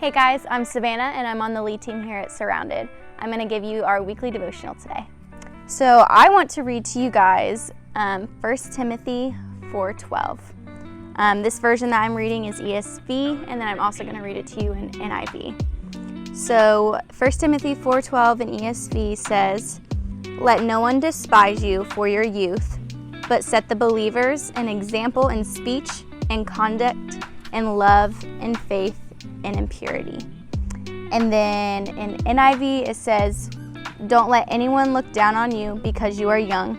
Hey guys, I'm Savannah and I'm on the lead team here at Surrounded. I'm going to give you our weekly devotional today. So I want to read to you guys 1 Timothy 4:12. This version that I'm reading is ESV, and then I'm also going to read it to you in NIV. So 1 Timothy 4:12 in ESV says, "Let no one despise you for your youth, but set the believers an example in speech and conduct and love and faith and in purity." And then in NIV it says, "Don't let anyone look down on you because you are young,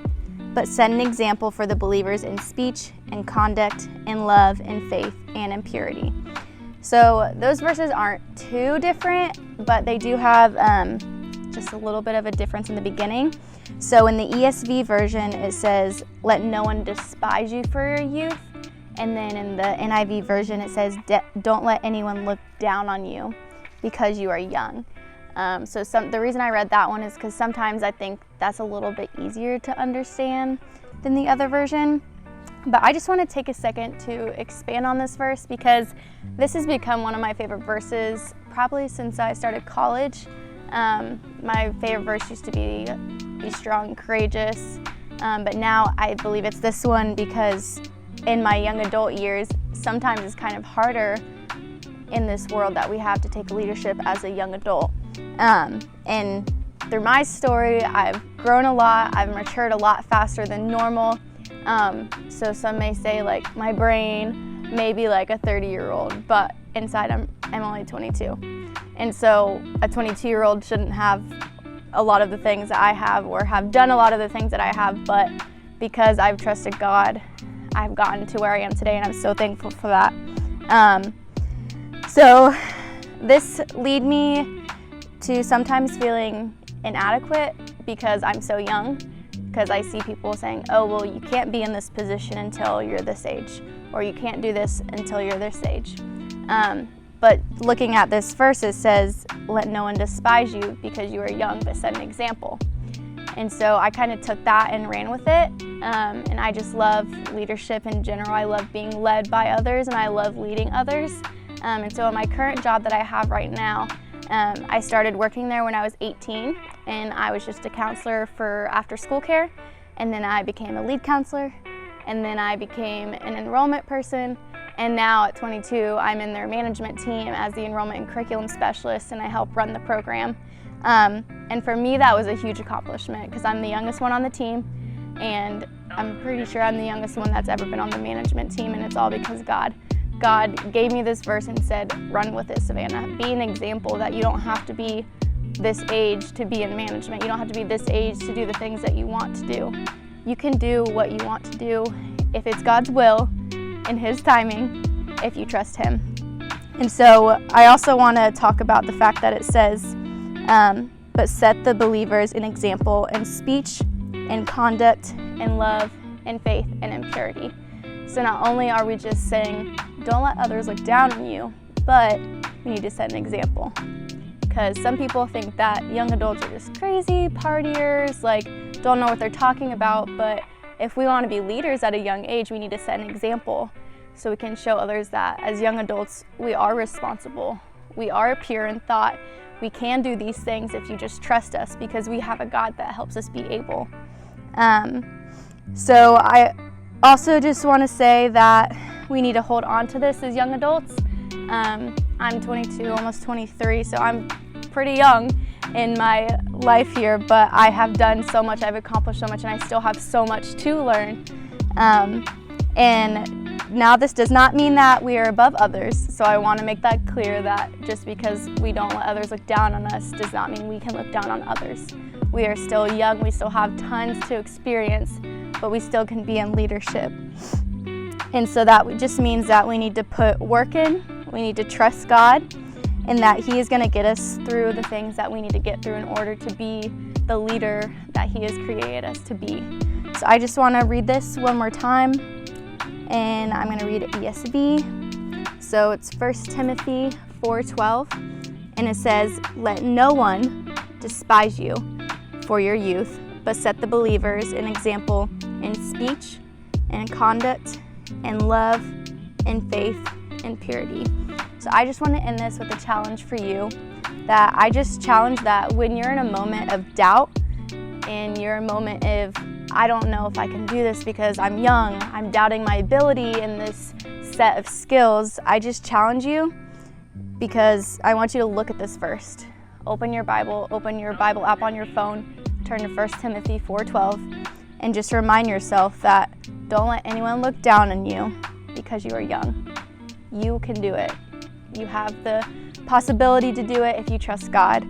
but set an example for the believers in speech and conduct and love and faith and in purity." So those verses aren't too different, but they do have just a little bit of a difference in the beginning. So in the ESV version it says, "Let no one despise you for your youth." And then in the NIV version, it says, "Don't let anyone look down on you because you are young." The reason I read that one is because sometimes I think that's a little bit easier to understand than the other version. But I just want to take a second to expand on this verse because this has become one of my favorite verses probably since I started college. My favorite verse used to be strong and courageous, but now I believe it's this one because in my young adult years, sometimes it's kind of harder in this world that we have to take leadership as a young adult. And through my story, I've grown a lot, I've matured a lot faster than normal. So some may say like my brain may be like a 30-year-old, but inside I'm only 22. And so a 22-year-old shouldn't have a lot of the things that I have or have done a lot of the things that I have, but because I've trusted God, I've gotten to where I am today, and I'm so thankful for that. So this lead me to sometimes feeling inadequate because I'm so young, because I see people saying, "Oh, well, you can't be in this position until you're this age," or "You can't do this until you're this age." But looking at this verse, it says, "Let no one despise you because you are young, but set an example." And so I kind of took that and ran with it. And I just love leadership in general. I love being led by others, and I love leading others. And so in my current job that I have right now, I started working there when I was 18, and I was just a counselor for after-school care. And then I became a lead counselor, and then I became an enrollment person. And now at 22, I'm in their management team as the enrollment and curriculum specialist, and I help run the program. And for me, that was a huge accomplishment because I'm the youngest one on the team, and I'm pretty sure I'm the youngest one that's ever been on the management team, and it's all because God gave me this verse and said, "Run with it, Savannah. Be an example that you don't have to be this age to be in management. You don't have to be this age to do the things that you want to do. You can do what you want to do if it's God's will and His timing, if you trust Him." And so I also want to talk about the fact that it says, "But set the believers an example in speech and conduct and love and faith and in purity." So not only are we just saying, don't let others look down on you, but we need to set an example. Because some people think that young adults are just crazy partiers, like don't know what they're talking about. But if we want to be leaders at a young age, we need to set an example so we can show others that as young adults, we are responsible. We are pure in thought. We can do these things if you just trust us because we have a God that helps us be able. So I also just want to say that we need to hold on to this as young adults. I'm 22, almost 23, so I'm pretty young in my life here, but I have done so much, I've accomplished so much, and I still have so much to learn. And now this does not mean that we are above others, so I want to make that clear that just because we don't let others look down on us does not mean we can look down on others. We are still young, we still have tons to experience, but we still can be in leadership. And so that just means that we need to put work in, we need to trust God, and that He is going to get us through the things that we need to get through in order to be the leader that He has created us to be. So I just want to read this one more time, and I'm going to read it ESV. So it's 1 Timothy 4:12, and it says, "Let no one despise you for your youth, but set the believers an example in speech and conduct and love and faith and purity." So I just want to end this with a challenge for you, that I just challenge that when you're in a moment of doubt and you're in a moment of, I don't know if I can do this because I'm young, I'm doubting my ability in this set of skills, I just challenge you because I want you to look at this verse. Open your Bible app on your phone, turn to 1 Timothy 4:12, and just remind yourself that don't let anyone look down on you because you are young. You can do it. You have the possibility to do it if you trust God.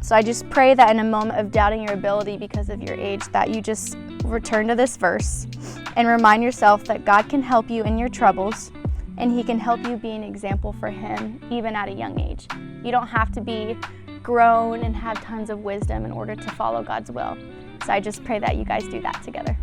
So I just pray that in a moment of doubting your ability because of your age, that you just return to this verse and remind yourself that God can help you in your troubles, and He can help you be an example for Him even at a young age. You don't have to be grown and have tons of wisdom in order to follow God's will. So I just pray that you guys do that together.